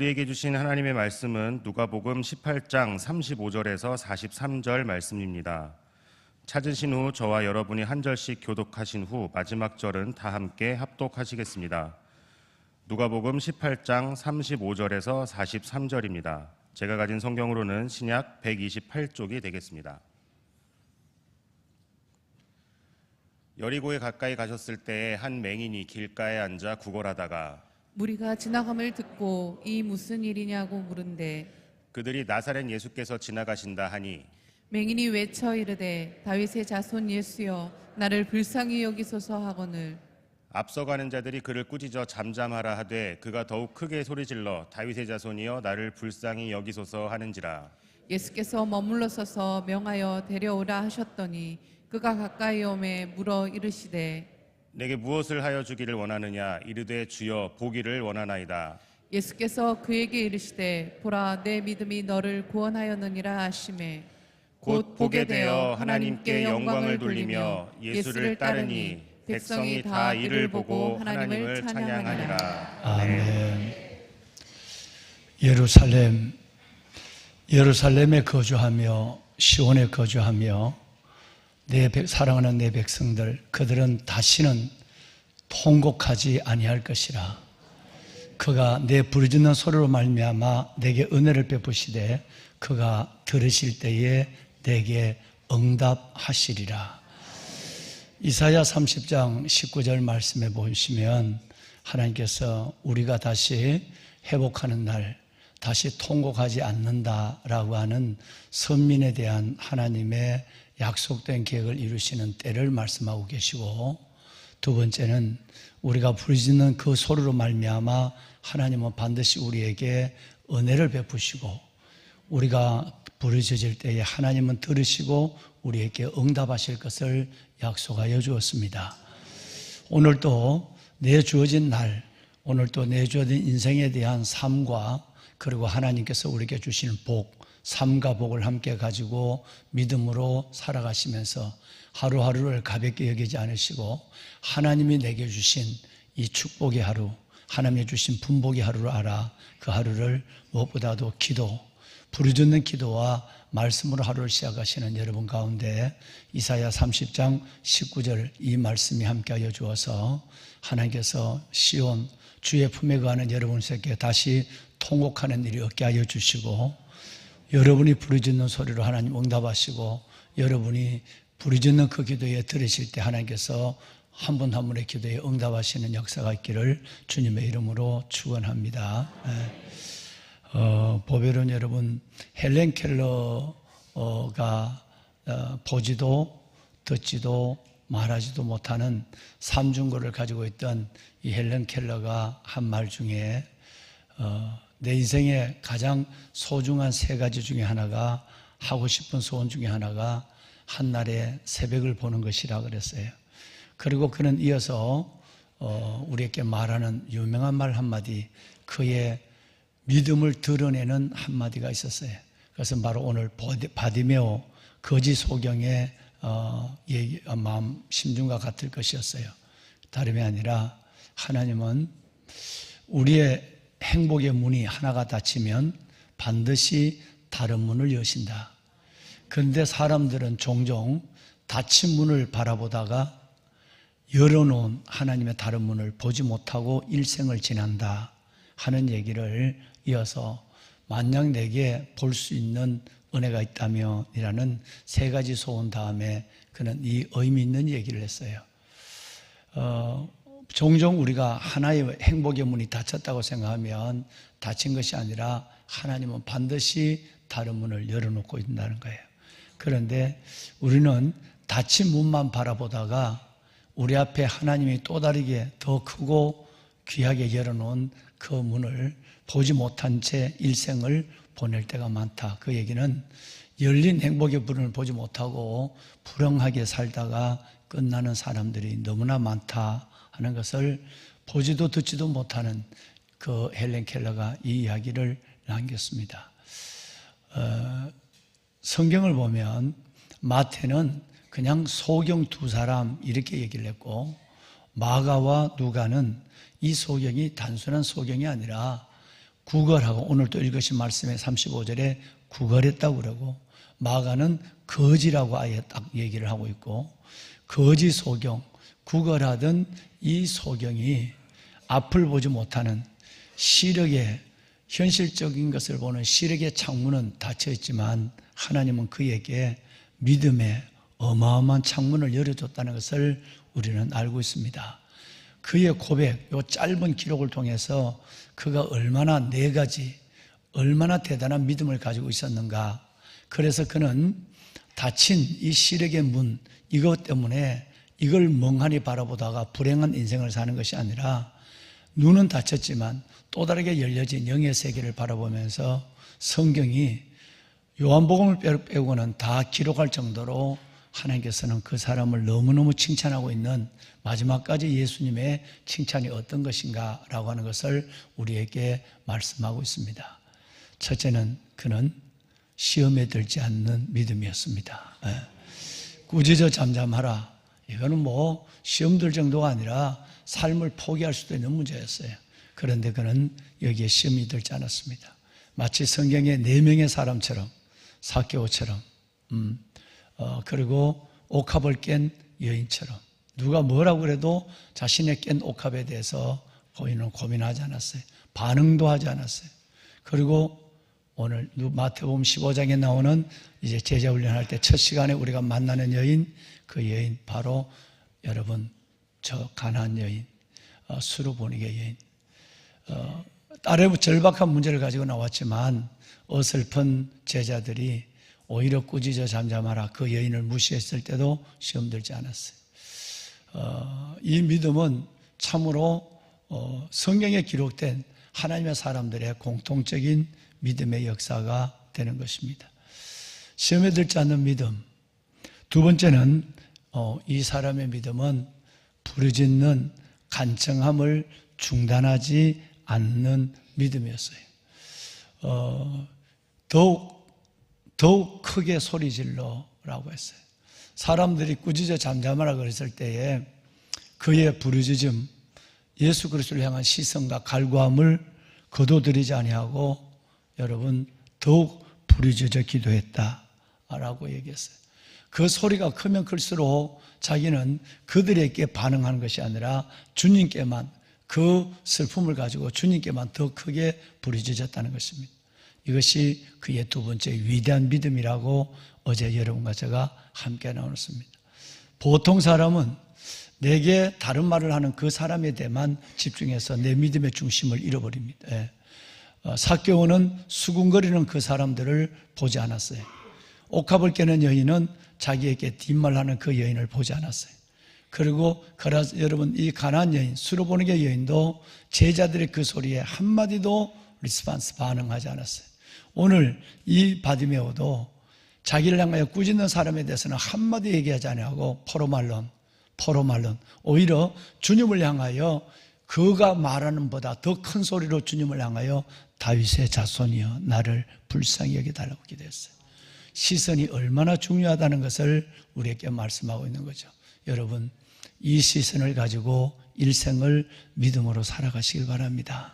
우리에게 주신 하나님의 말씀은 누가복음 18장 35절에서 43절 말씀입니다. 찾으신 후 저와 여러분이 한 절씩 교독하신 후 마지막 절은 다 함께 합독하시겠습니다. 누가복음 18장 35절에서 43절입니다. 제가 가진 성경으로는 신약 128쪽이 되겠습니다. 여리고에 가까이 가셨을 때 한 맹인이 길가에 앉아 구걸하다가 무리가 지나감을 듣고 이 무슨 일이냐고 물은데 그들이 나사렛 예수께서 지나가신다 하니 맹인이 외쳐 이르되 다윗의 자손 예수여 나를 불쌍히 여기소서 하거늘 앞서가는 자들이 그를 꾸짖어 잠잠하라 하되 그가 더욱 크게 소리질러 다윗의 자손이여 나를 불쌍히 여기소서 하는지라. 예수께서 머물러 서서 명하여 데려오라 하셨더니 그가 가까이 오매 물어 이르시되 내게 무엇을 하여 주기를 원하느냐 이르되 주여 보기를 원하나이다. 예수께서 그에게 이르시되 보라 내 믿음이 너를 구원하였느니라 하시매 곧 보게 되어 하나님께 영광을 돌리며 예수를 따르니 백성이 다 이를 보고 하나님을 찬양하니라. 아멘. 예루살렘에 거주하며 시온에 거주하며 사랑하는 내 백성들, 그들은 다시는 통곡하지 아니할 것이라. 그가 내 부르짖는 소리로 말미암아 내게 은혜를 베푸시되 그가 들으실 때에 내게 응답하시리라. 이사야 30장 19절 말씀에 보시면 하나님께서 우리가 다시 회복하는 날, 다시 통곡하지 않는다라고 하는 선민에 대한 하나님의 약속된 계획을 이루시는 때를 말씀하고 계시고, 두 번째는 우리가 부르짖는 그 소리로 말미암아 하나님은 반드시 우리에게 은혜를 베푸시고 우리가 부르짖을 때에 하나님은 들으시고 우리에게 응답하실 것을 약속하여 주었습니다. 오늘도 내주어진 날, 오늘도 내주어진 인생에 대한 삶과 그리고 하나님께서 우리에게 주시는 복, 삶과 복을 함께 가지고 믿음으로 살아가시면서 하루하루를 가볍게 여기지 않으시고 하나님이 내게 주신 이 축복의 하루, 하나님이 주신 분복의 하루를 알아 그 하루를 무엇보다도 기도, 부르짖는 기도와 말씀으로 하루를 시작하시는 여러분 가운데 이사야 30장 19절 이 말씀이 함께하여 주어서 하나님께서 시온 주의 품에 거하는 여러분에게 다시 통곡하는 일이 없게 하여 주시고, 여러분이 부르짖는 소리로 하나님 응답하시고 여러분이 부르짖는 그 기도에 들으실 때 하나님께서 한 분 한 분의 기도에 응답하시는 역사가 있기를 주님의 이름으로 축원합니다. 보배로운 여러분, 헬렌 켈러가 보지도 듣지도 말하지도 못하는 삼중고를 가지고 있던 이 헬렌 켈러가 한 말 중에 내 인생의 가장 소중한 세 가지 중에 하나가, 하고 싶은 소원 중에 하나가 한날에 새벽을 보는 것이라 그랬어요. 그리고 그는 이어서 우리에게 말하는 유명한 말 한마디, 그의 믿음을 드러내는 한마디가 있었어요. 그것은 바로 오늘 바디메오 거지 소경의 마음 심중과 같을 것이었어요. 다름이 아니라 하나님은 우리의 행복의 문이 하나가 닫히면 반드시 다른 문을 여신다. 그런데 사람들은 종종 닫힌 문을 바라보다가 열어놓은 하나님의 다른 문을 보지 못하고 일생을 지난다 하는 얘기를 이어서 만약 내게 볼 수 있는 은혜가 있다면 이라는 세 가지 소원 다음에 그는 이 의미 있는 얘기를 했어요. 종종 우리가 하나의 행복의 문이 닫혔다고 생각하면 닫힌 것이 아니라 하나님은 반드시 다른 문을 열어놓고 있다는 거예요. 그런데 우리는 닫힌 문만 바라보다가 우리 앞에 하나님이 또 다르게 더 크고 귀하게 열어놓은 그 문을 보지 못한 채 일생을 보낼 때가 많다. 그 얘기는 열린 행복의 문을 보지 못하고 불행하게 살다가 끝나는 사람들이 너무나 많다 하는 것을 보지도 듣지도 못하는 그 헬렌 켈러가 이 이야기를 남겼습니다. 성경을 보면 마태는 그냥 소경 두 사람 이렇게 얘기를 했고, 마가와 누가는 이 소경이 단순한 소경이 아니라 구걸하고, 오늘 또 읽으신 말씀의 35절에 구걸했다고 그러고, 마가는 거지라고 아예 딱 얘기를 하고 있고, 거지 소경, 구걸하던 이 소경이 앞을 보지 못하는 시력의, 현실적인 것을 보는 시력의 창문은 닫혀 있지만 하나님은 그에게 믿음의 어마어마한 창문을 열어줬다는 것을 우리는 알고 있습니다. 그의 고백, 이 짧은 기록을 통해서 그가 얼마나 네 가지, 얼마나 대단한 믿음을 가지고 있었는가. 그래서 그는 닫힌 이 시력의 문, 이것 때문에 이걸 멍하니 바라보다가 불행한 인생을 사는 것이 아니라 눈은 닫혔지만 또 다르게 열려진 영의 세계를 바라보면서 성경이 요한복음을 빼고는 다 기록할 정도로 하나님께서는 그 사람을 너무너무 칭찬하고 있는, 마지막까지 예수님의 칭찬이 어떤 것인가 라고 하는 것을 우리에게 말씀하고 있습니다. 첫째는 그는 시험에 들지 않는 믿음이었습니다. 꾸짖어 잠잠하라. 이거는 뭐 시험 들 정도가 아니라 삶을 포기할 수도 있는 문제였어요. 그런데 그는 여기에 시험이 들지 않았습니다. 마치 성경의 4명의 사람처럼, 삭개오처럼, 그리고 옥합을 깬 여인처럼, 누가 뭐라고 그래도 자신의 깬 옥합에 대해서 고인은 고민하지 않았어요. 반응도 하지 않았어요. 그리고 오늘 마태복음 15장에 나오는 이제 제자 훈련할 때 첫 시간에 우리가 만나는 여인, 그 여인 바로 여러분 저 가나안 여인, 수르보니게 여인. 딸의 절박한 문제를 가지고 나왔지만 어설픈 제자들이 오히려 꾸짖어 잠잠하라, 그 여인을 무시했을 때도 시험 들지 않았어요. 이 믿음은 참으로 성경에 기록된 하나님의 사람들의 공통적인 믿음의 역사가 되는 것입니다. 시험에 들지 않는 믿음. 두 번째는 이 사람의 믿음은 부르짖는 간청함을 중단하지 않는 믿음이었어요. 더욱 크게 소리질러라고 했어요. 사람들이 꾸짖어 잠잠하라 그랬을 때에 그의 부르짖음, 예수 그리스도를 향한 시선과 갈구함을 거둬들이지 아니하고 여러분 더욱 부르짖어 기도했다라고 얘기했어요. 그 소리가 크면 클수록 자기는 그들에게 반응하는 것이 아니라 주님께만, 그 슬픔을 가지고 주님께만 더 크게 부르짖었다는 것입니다. 이것이 그의 두 번째 위대한 믿음이라고 어제 여러분과 제가 함께 나눴습니다. 보통 사람은 내게 다른 말을 하는 그 사람에 대해만 집중해서 내 믿음의 중심을 잃어버립니다. 삭개오는 수군거리는 그 사람들을 보지 않았어요. 옥합을 깨는 여인은 자기에게 뒷말하는 그 여인을 보지 않았어요. 그리고 여러분 이 가나안 여인, 수르보니게 여인도 제자들의 그 소리에 한마디도 리스판스, 반응하지 않았어요. 오늘 이 바디메오도 자기를 향하여 꾸짖는 사람에 대해서는 한마디 얘기하지 않고 포로말론, 오히려 주님을 향하여 그가 말하는 보다 더 큰 소리로 주님을 향하여 다윗의 자손이여 나를 불쌍히 여겨달라고 기도했어요. 시선이 얼마나 중요하다는 것을 우리에게 말씀하고 있는 거죠. 여러분, 이 시선을 가지고 일생을 믿음으로 살아가시길 바랍니다.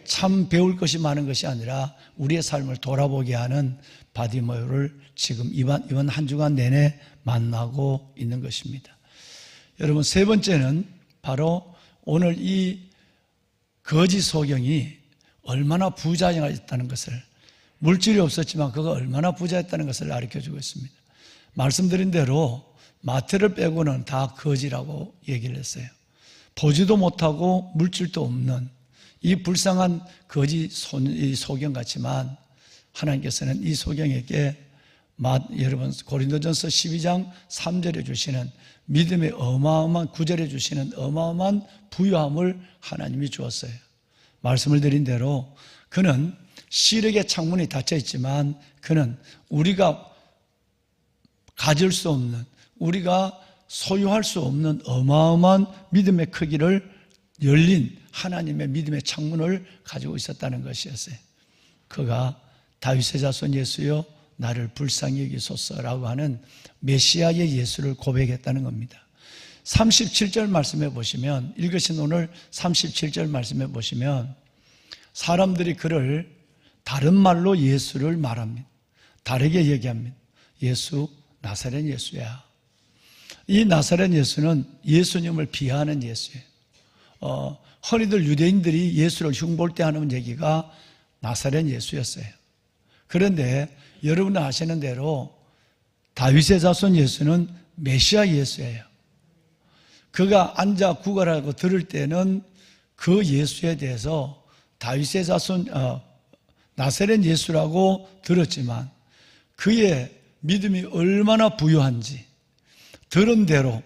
참 배울 것이 많은 것이 아니라 우리의 삶을 돌아보게 하는 바디메오를 지금 이번 한 주간 내내 만나고 있는 것입니다. 여러분, 세 번째는 바로 오늘 이 거지 소경이 얼마나 부자였다는 것을, 물질이 없었지만 그가 얼마나 부자였다는 것을 가르쳐주고 있습니다. 말씀드린 대로 마태를 빼고는 다 거지라고 얘기를 했어요. 보지도 못하고 물질도 없는 이 불쌍한 거지 소경 같지만 하나님께서는 이 소경에게 여러분 고린도전서 12장 3절에 주시는 믿음의 어마어마한 9절에 주시는 어마어마한 부유함을 하나님이 주었어요. 말씀을 드린 대로 그는 시력의 창문이 닫혀 있지만 그는 우리가 가질 수 없는, 우리가 소유할 수 없는 어마어마한 믿음의 크기를 열린 하나님의 믿음의 창문을 가지고 있었다는 것이었어요. 그가 다윗의 자손 예수여 나를 불쌍히 여기소서라고 하는 메시아의 예수를 고백했다는 겁니다. 37절 말씀해 보시면, 읽으신 오늘 37절 말씀해 보시면 사람들이 그를 다른 말로 예수를 말합니다. 다르게 얘기합니다. 예수, 나사렛 예수야. 이 나사렛 예수는 예수님을 비하하는 예수예요. 흔히들 유대인들이 예수를 흉볼 때 하는 얘기가 나사렛 예수였어요. 그런데 여러분 아시는 대로 다윗의 자손 예수는 메시아 예수예요. 그가 앉아 구걸하고 들을 때는 그 예수에 대해서 다윗의 자손 나사렛 예수라고 들었지만 그의 믿음이 얼마나 부유한지 들은 대로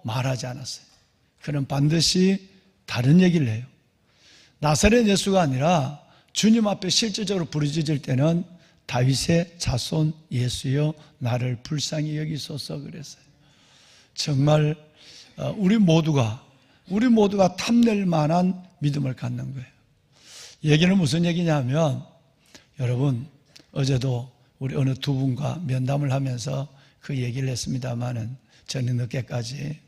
말하지 않았어요. 그는 반드시 다른 얘기를 해요. 나사렛 예수가 아니라 주님 앞에 실질적으로 부르짖을 때는 다윗의 자손 예수여 나를 불쌍히 여기소서 그랬어요. 정말 우리 모두가 탐낼 만한 믿음을 갖는 거예요. 얘기는 무슨 얘기냐면 여러분 어제도 우리 어느 두 분과 면담을 하면서 그 얘기를 했습니다마는 저는 늦게까지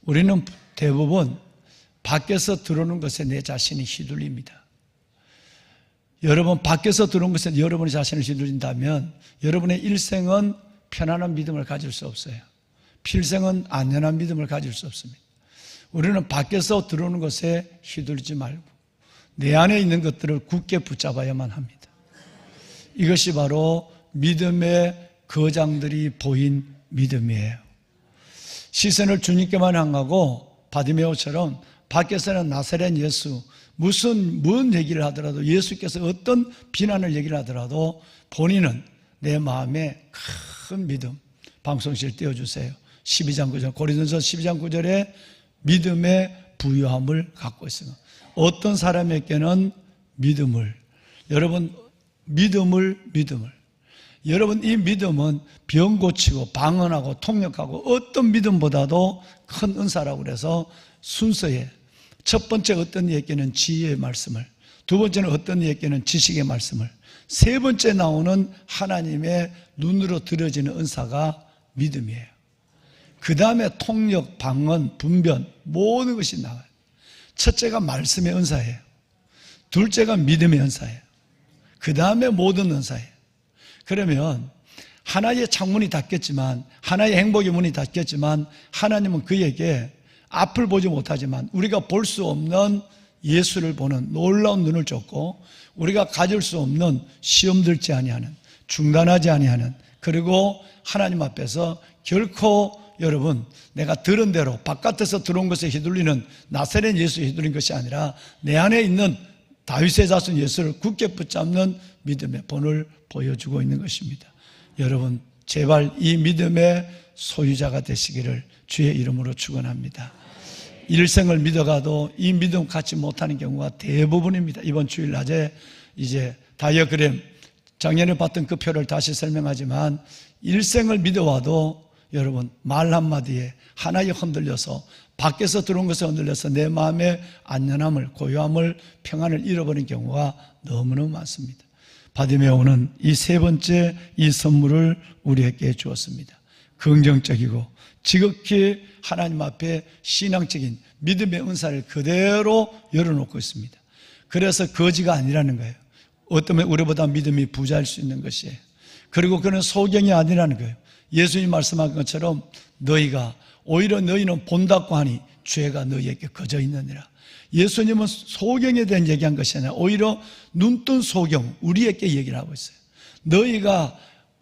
우리는 대부분 밖에서 들어오는 것에 내 자신이 휘둘립니다. 여러분 밖에서 들어온 것에 여러분의 자신을 휘둘린다면 여러분의 일생은 편안한 믿음을 가질 수 없어요. 필생은 안전한 믿음을 가질 수 없습니다. 우리는 밖에서 들어오는 것에 휘둘리지 말고 내 안에 있는 것들을 굳게 붙잡아야만 합니다. 이것이 바로 믿음의 거장들이 보인 믿음이에요. 시선을 주님께만 향하고 바디메오처럼 밖에서는 나사렛 예수 뭔 얘기를 하더라도 예수께서 어떤 비난을 얘기를 하더라도 본인은 내 마음에 큰 믿음 방송실 띄워주세요. 12장 9절 고린도서 12장 9절에 믿음의 부유함을 갖고 있습니다. 어떤 사람에게는 믿음을 여러분 여러분 이 믿음은 병 고치고 방언하고 통역하고 어떤 믿음보다도 큰 은사라고 그래서 순서에 첫 번째 어떤 이에게는 지혜의 말씀을 두 번째는 어떤 이에게는 지식의 말씀을 세 번째 나오는 하나님의 눈으로 들어지는 은사가 믿음이에요. 그 다음에 통역, 방언, 분변 모든 것이 나와요. 첫째가 말씀의 은사예요. 둘째가 믿음의 은사예요. 그 다음에 모든 은사예요. 그러면 하나의 창문이 닫혔지만 하나의 행복의 문이 닫혔지만 하나님은 그에게 앞을 보지 못하지만 우리가 볼 수 없는 예수를 보는 놀라운 눈을 줬고 우리가 가질 수 없는 시험 들지 아니하는 중단하지 아니하는 그리고 하나님 앞에서 결코 여러분 내가 들은 대로 바깥에서 들어온 것에 휘둘리는 나사렛 예수에 휘둘린 것이 아니라 내 안에 있는 다윗의 자손 예수를 굳게 붙잡는 믿음의 본을 보여주고 있는 것입니다. 여러분 제발 이 믿음의 소유자가 되시기를 주의 이름으로 축원합니다. 일생을 믿어가도 이 믿음 갖지 못하는 경우가 대부분입니다. 이번 주일 낮에 이제 다이어그램 작년에 봤던 그 표를 다시 설명하지만 일생을 믿어와도 여러분 말 한마디에 하나에 흔들려서 밖에서 들어온 것에 흔들려서 내 마음의 안전함을 고요함을 평안을 잃어버린 경우가 너무너무 많습니다. 바디메오는 이 세 번째 이 선물을 우리에게 주었습니다. 긍정적이고 지극히 하나님 앞에 신앙적인 믿음의 은사를 그대로 열어놓고 있습니다. 그래서 거지가 아니라는 거예요. 어쩌면 우리보다 믿음이 부자일 수 있는 것이에요. 그리고 그는 소경이 아니라는 거예요. 예수님 말씀한 것처럼 오히려 너희는 본다고 하니 죄가 너희에게 거저 있느니라. 예수님은 소경에 대한 얘기한 것이 아니라 오히려 눈뜬 소경 우리에게 얘기를 하고 있어요. 너희가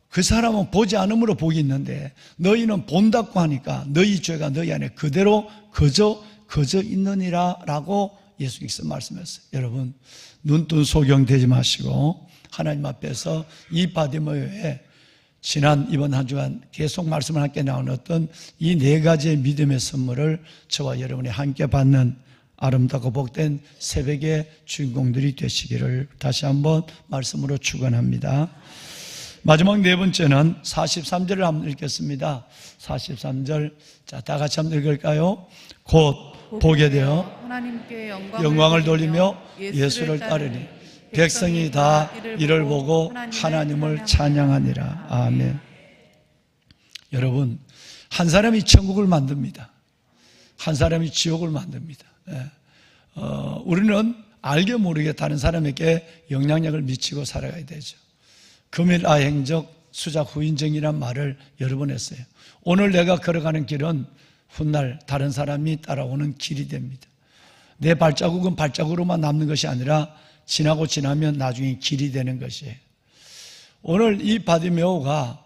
그 사람은 보지 않음으로 복이 있는데 너희는 본다고 하니까 너희 죄가 너희 안에 그대로 거저 있느니라 라고 예수께서 말씀하셨어요. 여러분 눈뜬 소경 되지 마시고 하나님 앞에서 이 바디메오의 이번 한 주간 계속 말씀을 함께 나누었던 이 네 가지의 믿음의 선물을 저와 여러분이 함께 받는 아름답고 복된 새벽의 주인공들이 되시기를 다시 한번 말씀으로 축원합니다. 마지막 네 번째는 43절을 한번 읽겠습니다. 43절 자, 다 같이 한번 읽을까요? 곧 보게 되어 하나님께 영광을 돌리며 예수를 따르니 백성이 다 이를 보고 하나님을 찬양하니라. 아멘. 여러분 한 사람이 천국을 만듭니다. 한 사람이 지옥을 만듭니다. 우리는 알게 모르게 다른 사람에게 영향력을 미치고 살아가야 되죠. 금일 아행적 수작 후인정이란 말을 여러 번 했어요. 오늘 내가 걸어가는 길은 훗날 다른 사람이 따라오는 길이 됩니다. 내 발자국은 발자국으로만 남는 것이 아니라 지나고 지나면 나중에 길이 되는 것이에요. 오늘 이 바디메오가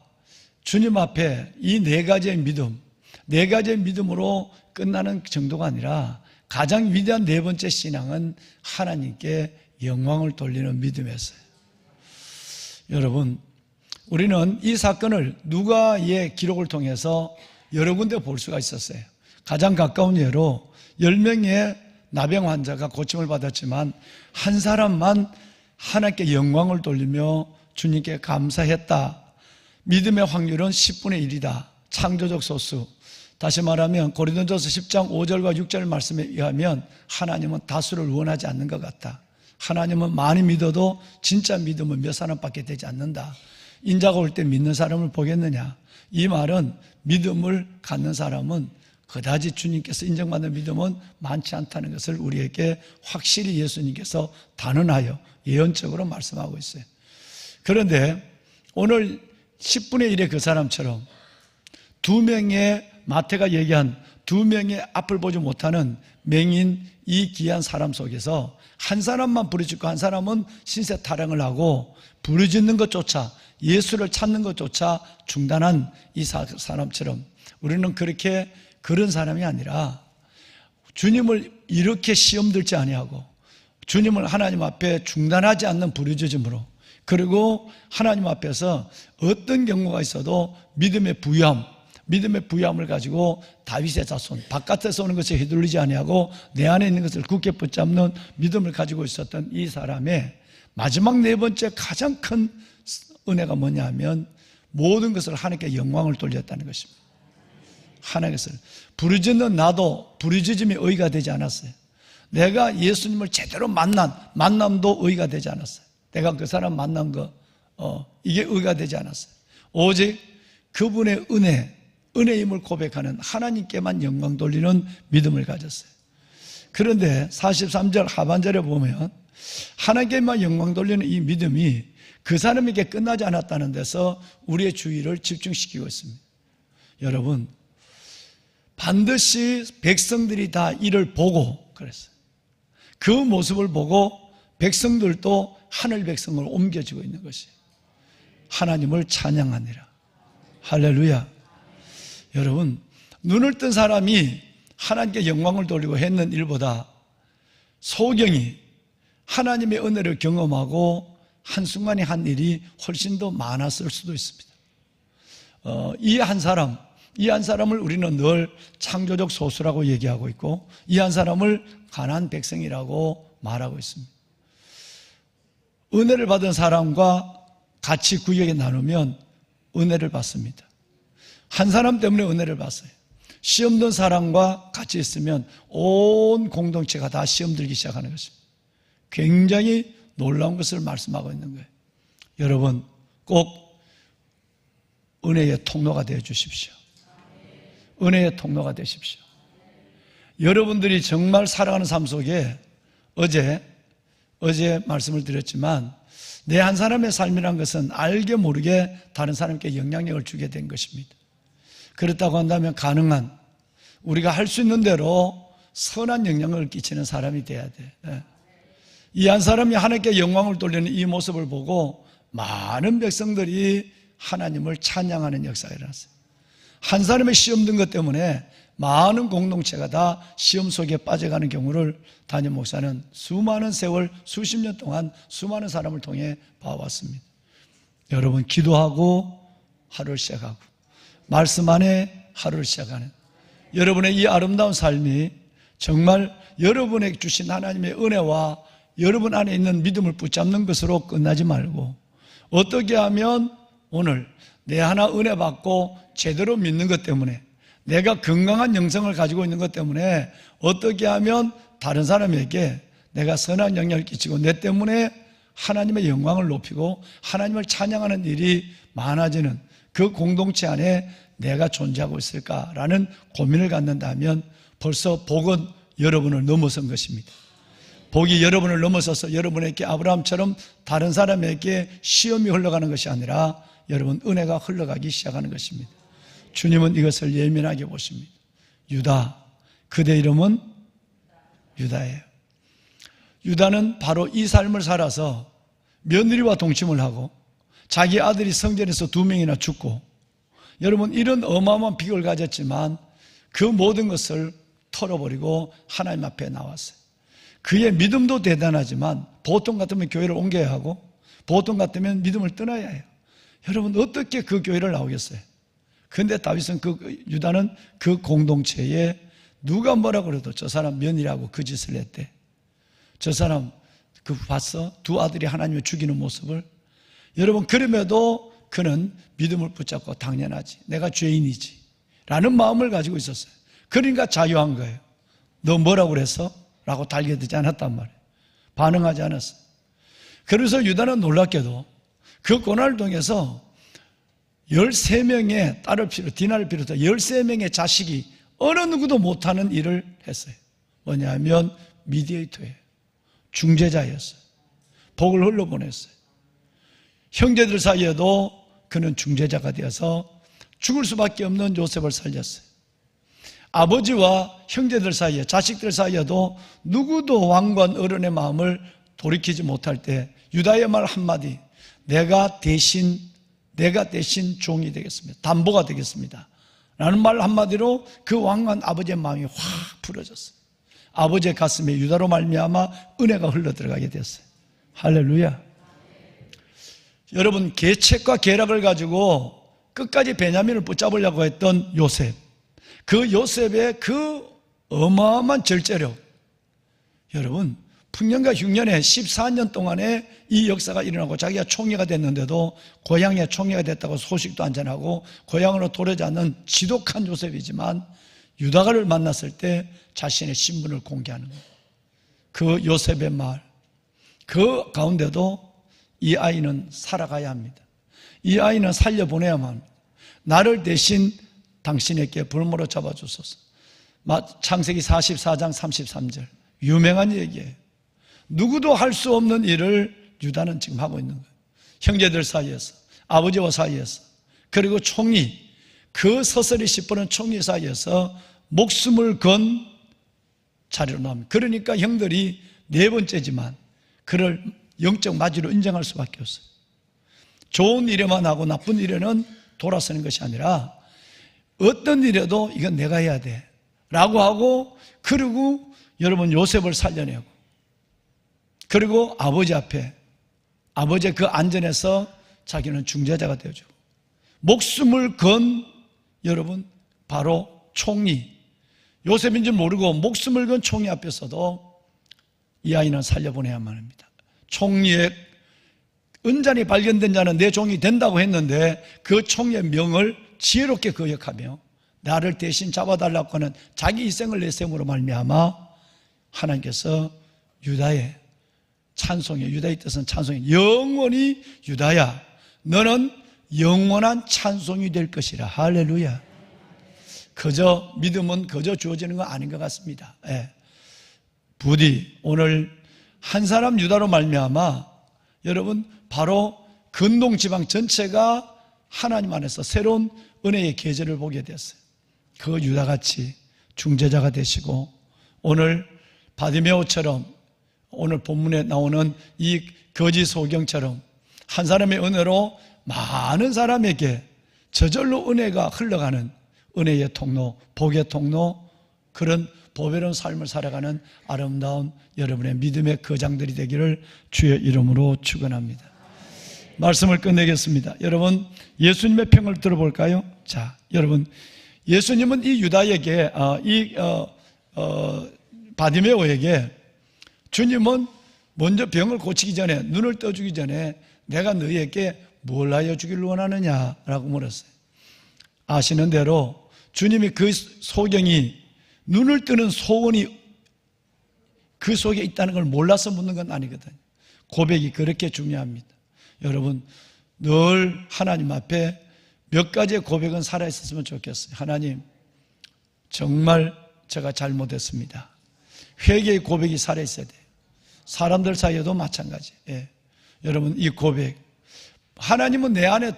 주님 앞에 이 네 가지의 믿음, 네 가지의 믿음으로 끝나는 정도가 아니라 가장 위대한 네 번째 신앙은 하나님께 영광을 돌리는 믿음이었어요. 여러분, 우리는 이 사건을 누가의 기록을 통해서 여러 군데 볼 수가 있었어요. 가장 가까운 예로 10명의 나병 환자가 고침을 받았지만 한 사람만 하나님께 영광을 돌리며 주님께 감사했다. 믿음의 확률은 10분의 1이다. 창조적 소수. 다시 말하면 고린도전서 10장 5절과 6절 말씀에 의하면 하나님은 다수를 원하지 않는 것 같다. 하나님은 많이 믿어도 진짜 믿음은 몇 사람밖에 되지 않는다. 인자가 올 때 믿는 사람을 보겠느냐. 이 말은 믿음을 갖는 사람은 그다지 주님께서 인정받는 믿음은 많지 않다는 것을 우리에게 확실히 예수님께서 단언하여 예언적으로 말씀하고 있어요. 그런데 오늘 10분의 1의 그 사람처럼 두 명의 마태가 얘기한 두 명의 앞을 보지 못하는 맹인 이 귀한 사람 속에서 한 사람만 부르짖고 한 사람은 신세 타령을 하고 부르짖는 것조차 예수를 찾는 것조차 중단한 이 사람처럼 우리는 그렇게 그런 사람이 아니라 주님을 이렇게 시험 들지 아니하고 주님을 하나님 앞에 중단하지 않는 부르짖음으로 그리고 하나님 앞에서 어떤 경우가 있어도 믿음의 부유함을 가지고 다윗의 자손 바깥에서 오는 것에 휘둘리지 아니하고 내 안에 있는 것을 굳게 붙잡는 믿음을 가지고 있었던 이 사람의 마지막 네 번째 가장 큰 은혜가 뭐냐면 모든 것을 하나님께 영광을 돌렸다는 것입니다. 하나님께서 부르짖는 나도 부르짖음이 의가 되지 않았어요. 내가 예수님을 제대로 만난 만남도 의가 되지 않았어요. 내가 그 사람 만난 거 이게 의가 되지 않았어요. 오직 그분의 은혜임을 고백하는 하나님께만 영광 돌리는 믿음을 가졌어요. 그런데 43절 하반절에 보면 하나님께만 영광 돌리는 이 믿음이 그 사람에게 끝나지 않았다는 데서 우리의 주의를 집중시키고 있습니다. 여러분, 반드시 백성들이 다 이를 보고 그랬어요. 그 모습을 보고 백성들도 하늘 백성을 옮겨지고 있는 것이에요. 하나님을 찬양하니라. 할렐루야. 여러분, 눈을 뜬 사람이 하나님께 영광을 돌리고 했는 일보다 소경이 하나님의 은혜를 경험하고 한순간에 한 일이 훨씬 더 많았을 수도 있습니다. 이 한 사람을 우리는 늘 창조적 소수라고 얘기하고 있고 이 한 사람을 가난한 백성이라고 말하고 있습니다. 은혜를 받은 사람과 같이 구역에 나누면 은혜를 받습니다. 한 사람 때문에 은혜를 받았어요. 시험 든 사람과 같이 있으면 온 공동체가 다 시험 들기 시작하는 것입니다. 굉장히 놀라운 것을 말씀하고 있는 거예요. 여러분, 꼭 은혜의 통로가 되어 주십시오. 은혜의 통로가 되십시오. 여러분들이 정말 살아가는 삶 속에 어제 말씀을 드렸지만 내 한 사람의 삶이란 것은 알게 모르게 다른 사람께 영향력을 주게 된 것입니다. 그렇다고 한다면 가능한 우리가 할 수 있는 대로 선한 영향을 끼치는 사람이 돼야 돼. 이 한 사람이 하나님께 영광을 돌리는 이 모습을 보고 많은 백성들이 하나님을 찬양하는 역사가 일어났어요. 한 사람의 시험 든 것 때문에 많은 공동체가 다 시험 속에 빠져가는 경우를 담임 목사는 수많은 세월 수십 년 동안 수많은 사람을 통해 봐왔습니다. 여러분, 기도하고 하루를 시작하고 말씀 안에 하루를 시작하는 여러분의 이 아름다운 삶이 정말 여러분에게 주신 하나님의 은혜와 여러분 안에 있는 믿음을 붙잡는 것으로 끝나지 말고 어떻게 하면 오늘 내 하나 은혜 받고 제대로 믿는 것 때문에 내가 건강한 영성을 가지고 있는 것 때문에 어떻게 하면 다른 사람에게 내가 선한 영향을 끼치고 내 때문에 하나님의 영광을 높이고 하나님을 찬양하는 일이 많아지는 그 공동체 안에 내가 존재하고 있을까라는 고민을 갖는다면 벌써 복은 여러분을 넘어선 것입니다. 복이 여러분을 넘어서서 여러분에게 아브라함처럼 다른 사람에게 시험이 흘러가는 것이 아니라 여러분 은혜가 흘러가기 시작하는 것입니다. 주님은 이것을 예민하게 보십니다. 유다, 그대 이름은 유다예요. 유다는 바로 이 삶을 살아서 며느리와 동침을 하고 자기 아들이 성전에서 2명이나 죽고, 여러분 이런 어마어마한 비극을 가졌지만 그 모든 것을 털어버리고 하나님 앞에 나왔어요. 그의 믿음도 대단하지만 보통 같으면 교회를 옮겨야 하고 보통 같으면 믿음을 떠나야 해요. 여러분 어떻게 그 교회를 나오겠어요? 그런데 다윗은 유다는 그 공동체에 누가 뭐라 그래도 저 사람 며느리하고 그 짓을 했대. 저 사람 그 봤어? 2 아들이 하나님을 죽이는 모습을. 여러분 그럼에도 그는 믿음을 붙잡고 당연하지, 내가 죄인이지 라는 마음을 가지고 있었어요. 그러니까 자유한 거예요. 너 뭐라고 그랬어? 라고 달겨들지 않았단 말이에요. 반응하지 않았어요. 그래서 유다는 놀랍게도 그 고난을 통해서 13명의 딸을 디나를 비롯해 13명의 자식이 어느 누구도 못하는 일을 했어요. 뭐냐면 미디에이터예요. 중재자였어요. 복을 흘러보냈어요. 형제들 사이에도 그는 중재자가 되어서 죽을 수밖에 없는 요셉을 살렸어요. 아버지와 형제들 사이에, 자식들 사이에도 누구도 왕관 어른의 마음을 돌이키지 못할 때 유다의 말 한마디, 내가 대신 종이 되겠습니다. 담보가 되겠습니다 라는 말 한마디로 그 왕관 아버지의 마음이 확 풀어졌어요. 아버지의 가슴에 유다로 말미암아 은혜가 흘러들어가게 됐어요. 할렐루야. 여러분 계책과 계략을 가지고 끝까지 베냐민을 붙잡으려고 했던 요셉, 그 요셉의 그 어마어마한 절제력, 여러분 풍년과 흉년에 14년 동안에 이 역사가 일어나고 자기가 총리가 됐는데도 고향에 총리가 됐다고 소식도 안 전하고 고향으로 돌아오지 않는 지독한 요셉이지만 유다가를 만났을 때 자신의 신분을 공개하는 거예요. 그 요셉의 말, 그 가운데도 이 아이는 살아가야 합니다. 이 아이는 살려보내야만 합니다. 나를 대신 당신에게 불모로 잡아주소서. 창세기 44장 33절 유명한 얘기예요. 누구도 할 수 없는 일을 유다는 지금 하고 있는 거예요. 형제들 사이에서, 아버지와 사이에서, 그리고 총리, 그 서서히 씹어는 총리 사이에서 목숨을 건 자리로 나옵니다. 그러니까 형들이 4번째지만 그를 영적 마지로 인정할 수밖에 없어요. 좋은 일에만 하고 나쁜 일에는 돌아서는 것이 아니라 어떤 일에도 이건 내가 해야 돼 라고 하고, 그리고 여러분 요셉을 살려내고, 그리고 아버지 앞에, 아버지의 그 안전에서 자기는 중재자가 되어주고, 목숨을 건 여러분 바로 총리, 요셉인지 모르고 목숨을 건 총리 앞에서도 이 아이는 살려보내야만 합니다. 총리의 은잔이 발견된 자는 내 종이 된다고 했는데 그 총리의 명을 지혜롭게 거역하며 나를 대신 잡아달라고 하는 자기 희생을 내셈으로 말미암아 하나님께서 유다의 찬송에, 유다의 뜻은 찬송에, 영원히 유다야 너는 영원한 찬송이 될 것이라. 할렐루야. 그저 믿음은 그저 주어지는 건 아닌 것 같습니다. 예. 부디 오늘 한 사람 유다로 말미암아 여러분 바로 근동지방 전체가 하나님 안에서 새로운 은혜의 계절을 보게 됐어요. 그 유다같이 중재자가 되시고 오늘 바디메오처럼 오늘 본문에 나오는 이 거짓 소경처럼 한 사람의 은혜로 많은 사람에게 저절로 은혜가 흘러가는 은혜의 통로, 복의 통로, 그런 보배로운 삶을 살아가는 아름다운 여러분의 믿음의 거장들이 되기를 주의 이름으로 축원합니다. 말씀을 끝내겠습니다. 여러분 예수님의 평을 들어볼까요? 자, 여러분 예수님은 이 유다에게 바디메오에게 주님은 먼저 병을 고치기 전에, 눈을 떠주기 전에 내가 너희에게 뭘 하여 주기를 원하느냐라고 물었어요. 아시는 대로 주님이 그 소경이 눈을 뜨는 소원이 그 속에 있다는 걸 몰라서 묻는 건 아니거든요. 고백이 그렇게 중요합니다. 여러분 늘 하나님 앞에 몇 가지의 고백은 살아있었으면 좋겠어요. 하나님 정말 제가 잘못했습니다. 회개의 고백이 살아있어야 돼요. 사람들 사이에도 마찬가지. 예. 여러분, 이 고백, 하나님은 내 안에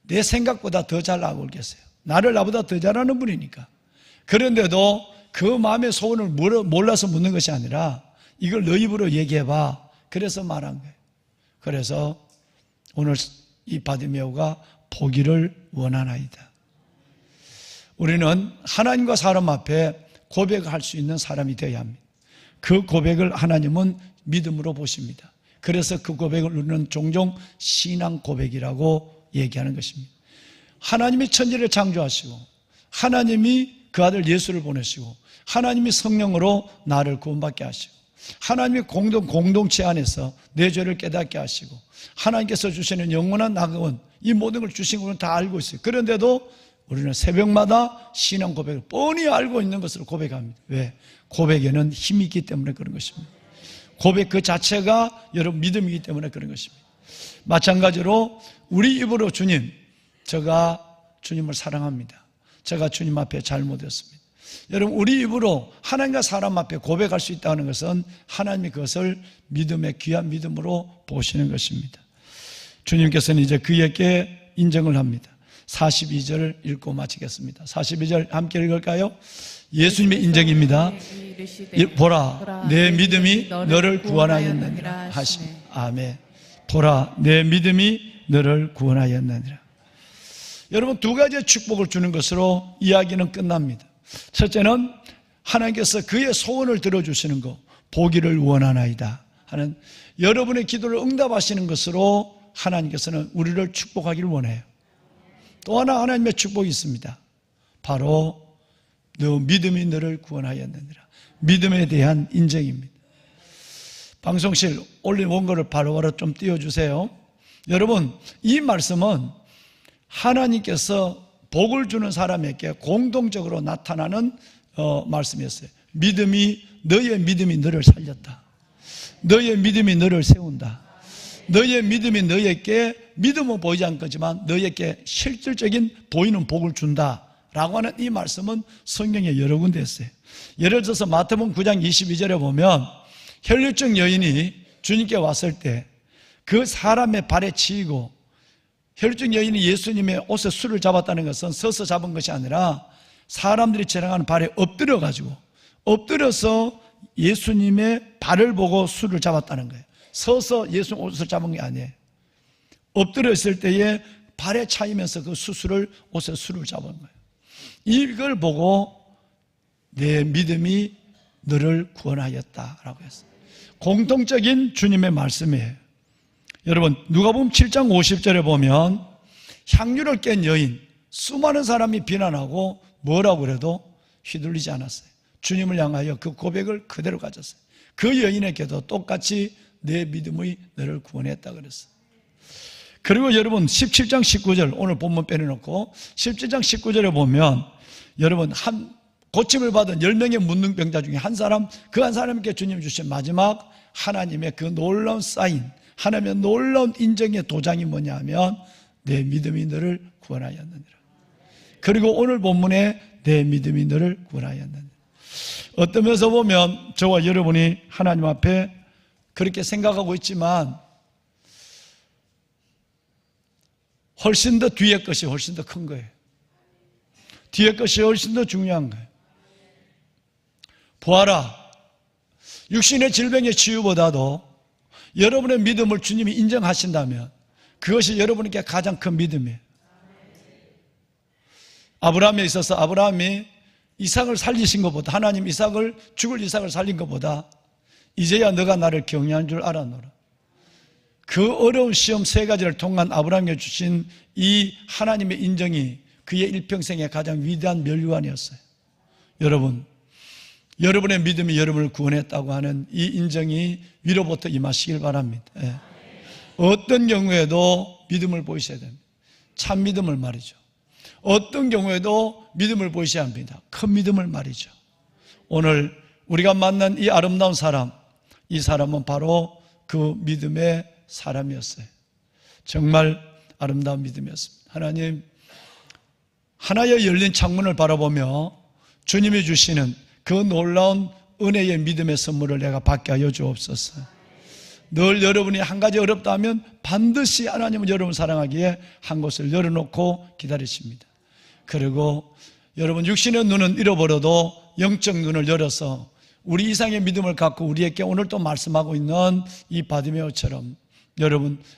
내 생각보다 더 잘 알고 계세요. 나를 나보다 더 잘 아는 분이니까. 그런데도 그 마음의 소원을 몰라서 묻는 것이 아니라 이걸 너 입으로 얘기해봐. 그래서 말한 거예요. 그래서 오늘 이 바디메오가 보기를 원하나이다. 우리는 하나님과 사람 앞에 고백할 수 있는 사람이 되어야 합니다. 그 고백을 하나님은 믿음으로 보십니다. 그래서 그 고백을 우리는 종종 신앙 고백이라고 얘기하는 것입니다. 하나님이 천지를 창조하시고 하나님이 그 아들 예수를 보내시고 하나님이 성령으로 나를 구원받게 하시고 하나님이 공동체 안에서 내 죄를 깨닫게 하시고 하나님께서 주시는 영원한 낙원, 이 모든 걸 주신 것은 다 알고 있어요. 그런데도 우리는 새벽마다 신앙 고백을 뻔히 알고 있는 것으로 고백합니다. 왜? 고백에는 힘이 있기 때문에 그런 것입니다. 고백 그 자체가 여러분 믿음이기 때문에 그런 것입니다. 마찬가지로 우리 입으로 주님, 제가 주님을 사랑합니다. 제가 주님 앞에 잘못했습니다. 여러분, 우리 입으로 하나님과 사람 앞에 고백할 수 있다는 것은 하나님이 그것을 믿음의 귀한 믿음으로 보시는 것입니다. 주님께서는 이제 그에게 인정을 합니다. 42절 읽고 마치겠습니다. 42절 함께 읽을까요? 예수님의 인정입니다. 보라, 내 믿음이 너를 구원하였느니라 하시니. 아멘. 보라, 내 믿음이 너를 구원하였느니라. 여러분, 두 가지의 축복을 주는 것으로 이야기는 끝납니다. 첫째는 하나님께서 그의 소원을 들어주시는 것, 보기를 원하나이다 하는 여러분의 기도를 응답하시는 것으로 하나님께서는 우리를 축복하기를 원해요. 또 하나 하나님의 축복이 있습니다. 바로 너 믿음이 너를 구원하였느니라. 믿음에 대한 인정입니다. 방송실 올린 원고를 바로바로 좀 띄워주세요. 여러분, 이 말씀은 하나님께서 복을 주는 사람에게 공동적으로 나타나는 말씀이었어요. 너의 믿음이 너를 살렸다. 너의 믿음이 너를 세운다. 너의 믿음이 너에게 믿음은 보이지 않겠지만 너에게 실질적인 보이는 복을 준다 라고 하는 이 말씀은 성경에 여러 군데 있어요. 예를 들어서 마태복음 9장 22절에 보면 혈류증 여인이 주님께 왔을 때 그 사람의 발에 치이고, 혈류증 여인이 예수님의 옷에 술을 잡았다는 것은 서서 잡은 것이 아니라 사람들이 지나가는 발에 엎드려서 예수님의 발을 보고 술을 잡았다는 거예요. 서서 예수님 옷을 잡은 게 아니에요. 엎드려 있을 때에 발에 차이면서 그 옷에 술을 잡은 거예요. 이걸 보고 내 믿음이 너를 구원하였다라고 했어요. 공통적인 주님의 말씀이에요. 여러분, 누가복음 7장 50절에 보면 향유를 깬 여인, 수많은 사람이 비난하고 뭐라고 그래도 휘둘리지 않았어요. 주님을 향하여 그 고백을 그대로 가졌어요. 그 여인에게도 똑같이 내 믿음이 너를 구원했다 그랬어요. 그리고 여러분 17장 19절, 오늘 본문 빼내놓고 17장 19절에 보면 여러분 고침을 받은 10명의 문둥병자 중에 한 사람께 주님이 주신 마지막 하나님의 그 놀라운 사인, 하나님의 놀라운 인정의 도장이 뭐냐면 내 믿음이 너를 구원하였느니라. 그리고 오늘 본문에 내 믿음이 너를 구원하였느니라. 어떤 면에서 보면 저와 여러분이 하나님 앞에 그렇게 생각하고 있지만 훨씬 더 뒤에 것이 훨씬 더 큰 거예요. 뒤에 것이 훨씬 더 중요한 거예요. 보아라, 육신의 질병의 치유보다도 여러분의 믿음을 주님이 인정하신다면 그것이 여러분에게 가장 큰 믿음이에요. 아브라함에 있어서 아브라함이 이삭을 살리신 것보다, 하나님 죽을 이삭을 살린 것보다 이제야 너가 나를 경외한 줄 알았노라. 그 어려운 시험 3가지를 통한 아브라함에게 주신 이 하나님의 인정이 그의 일평생의 가장 위대한 멸류관이었어요. 여러분의 믿음이 여러분을 구원했다고 하는 이 인정이 위로부터 임하시길 바랍니다. 예. 어떤 경우에도 믿음을 보이셔야 됩니다. 참 믿음을 말이죠. 어떤 경우에도 믿음을 보이셔야 합니다. 큰 믿음을 말이죠. 오늘 우리가 만난 이 아름다운 사람, 이 사람은 바로 그 믿음의 사람이었어요. 정말 아름다운 믿음이었습니다. 하나님, 하나의 열린 창문을 바라보며 주님이 주시는 그 놀라운 은혜의 믿음의 선물을 내가 받게 하여 주옵소서. 늘 여러분이 한 가지 어렵다 하면 반드시 하나님은 여러분 사랑하기에 한 곳을 열어놓고 기다리십니다. 그리고 여러분 육신의 눈은 잃어버려도 영적 눈을 열어서 우리 이상의 믿음을 갖고 우리에게 오늘 또 말씀하고 있는 이 바디메오처럼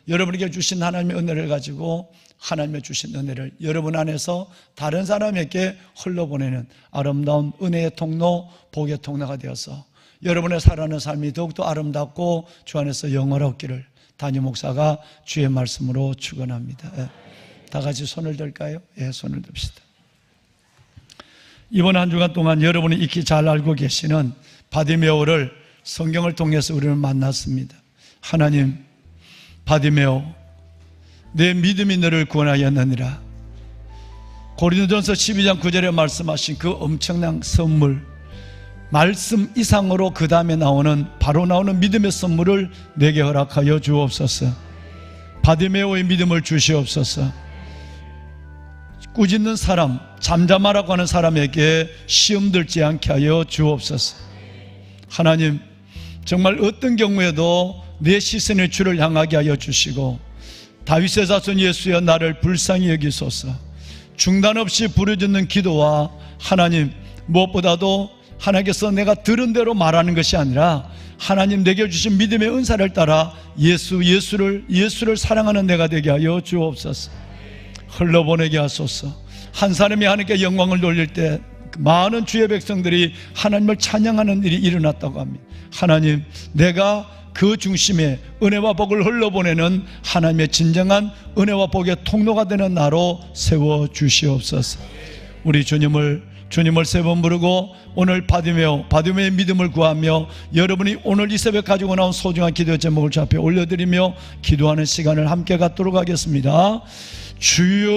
여러분에게 주신 하나님의 은혜를 가지고 하나님의 주신 은혜를 여러분 안에서 다른 사람에게 흘러보내는 아름다운 은혜의 통로, 복의 통로가 되어서 여러분의 살아가는 삶이 더욱더 아름답고 주 안에서 영원하기를 담임 목사가 주의 말씀으로 축원합니다. 다 같이 손을 들까요? 손을 듭시다. 이번 한 주간 동안 여러분이 익히 잘 알고 계시는 바디메오를 성경을 통해서 우리는 만났습니다. 하나님, 바디메오, 내 믿음이 너를 구원하였느니라. 고린도전서 12장 9절에 말씀하신 그 엄청난 선물, 말씀 이상으로 그 다음에 바로 나오는 믿음의 선물을 내게 허락하여 주옵소서. 바디메오의 믿음을 주시옵소서. 꾸짖는 사람, 잠잠하라고 하는 사람에게 시험 들지 않게 하여 주옵소서. 하나님, 정말 어떤 경우에도 내 시선의 주를 향하게 하여 주시고 다윗의 자손 예수여 나를 불쌍히 여기소서. 중단 없이 부르짖는 기도와 하나님, 무엇보다도 하나님께서 내가 들은 대로 말하는 것이 아니라 하나님 내게 주신 믿음의 은사를 따라 예수를 사랑하는 내가 되게 하여 주옵소서. 흘러보내게 하소서. 한 사람이 하나님께 영광을 돌릴 때 많은 주의 백성들이 하나님을 찬양하는 일이 일어났다고 합니다. 하나님, 내가 그 중심에 은혜와 복을 흘러보내는 하나님의 진정한 은혜와 복의 통로가 되는 나로 세워주시옵소서. 우리 주님을 세 번 부르고 오늘 바디메오의 믿음을 구하며 여러분이 오늘 이 새벽 가지고 나온 소중한 기도 제목을 주 앞에 올려드리며 기도하는 시간을 함께 갖도록 하겠습니다. 주여,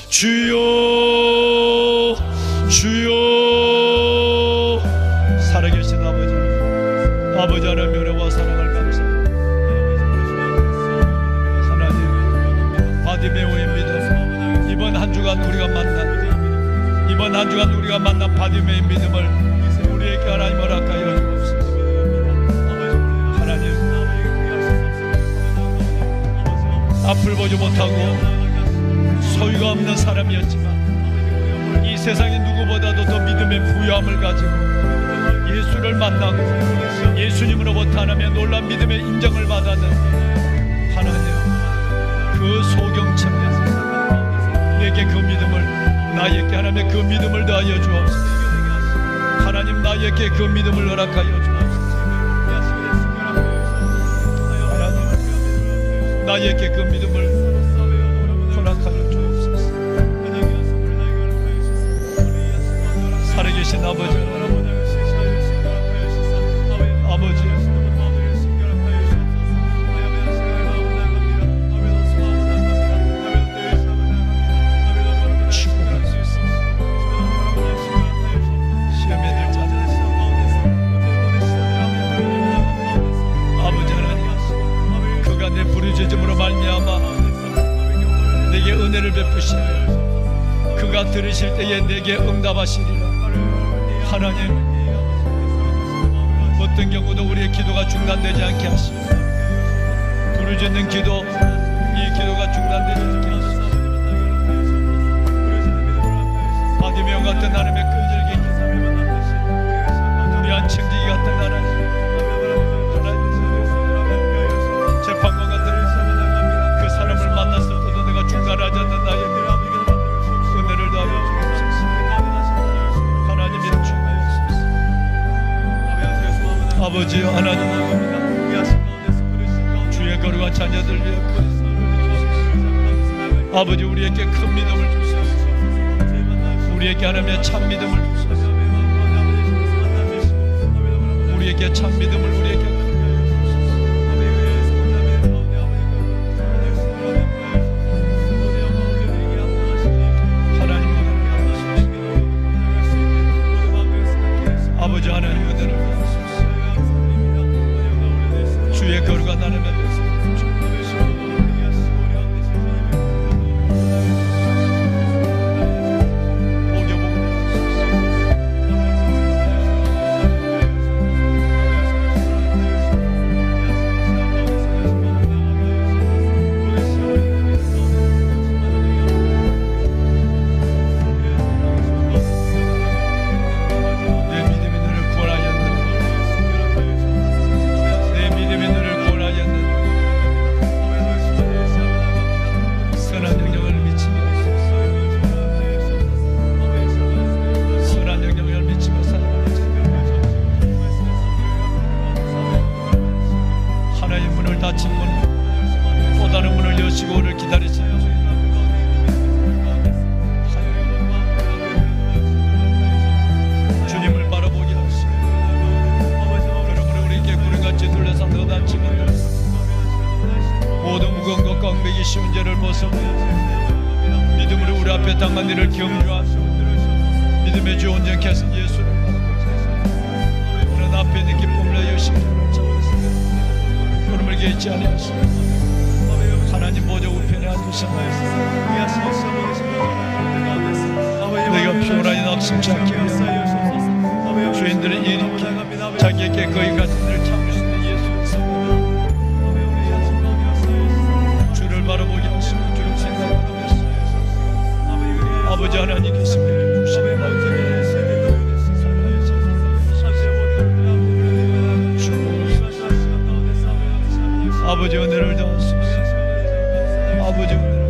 주여, 주여. 살아계신 아버지 하나님 은혜와 사랑을 감사합니다. 하나님, 바디메오의 믿음, 이번 한 주간 우리가 만난 바디메오의 믿음을 우리에게 하나님 허락하여 주옵소서. 하나님, 앞을 보지 못하고 소유가 없는 사람이었지만 이 세상의 누구보다도 더 믿음의 부유함을 가지고 예수를 만나고 예수님으로부터 하나님의 놀라운 믿음의 인정을 받았는 하나님, 그 소경처럼 내게 그 믿음을, 나에게 하나님의 그 믿음을 더하여 주옵소서. 하나님, 나에게 그 믿음을 허락하여 주옵소서. 하나님, 나에게 그 믿음을 허락하여 주옵소서. 살아계신 아버지, 부르짖음으로 말미암아 내게 은혜를 베푸시며 그가 들으실 때에 내게 응답하시리라. 하나님, 어떤 경우도 우리의 기도가 중단되지 않게 하시고 부르짖는 기도, 이 기도가 중단되지 않게 하시고 바디메오 같은 하나님의 끈질긴 기도, 우리 안청지기 같은 하나님, 재판관 같은 그 사람을 만났을 때도 내가 중단하지 않는 나의 은혜를 더하여 주옵소서. 하나님의 주옵소서. 아버지여 하나님, 주의 거룩한 자녀들 위해 아버지 우리에게 큰 믿음을 주소서. 우리에게 하나님의 참 믿음을 주소서. 우리에게 참 믿음을, 우리에게 아버지 하나님 은혜를 주의 거룩한 하나님의 닫힌 문, 또 다른 문을 여시고 오를 기다리세요. 주님을 바라보게 하시고, 그러므로 우리에게 구름같이 둘러싼 더 닫힌 문들, 모든 무거운 것과 얽매기 쉬운 죄를 벗어버려 믿음으로 우리 앞에 당한 일을 경주하시고 믿음의 주 온전케 하신 예수를 바라보고 우리는 앞에 있는 기쁨을 열심히 잡았습니다. 구름을 개의치 아니하시고 하나님 보좌 우편에 앉으셨나요? 내가 피곤하니 낙심치 않게 하여 주인들은 이렇게 자기에게 거의 같은 일을 참으시는 예수 주를 바라보게 하시고 주를 생각하고 계십니다. 아버지 하나님 계십니다. 아버지 은혜를 더하소서. 아버지 은혜를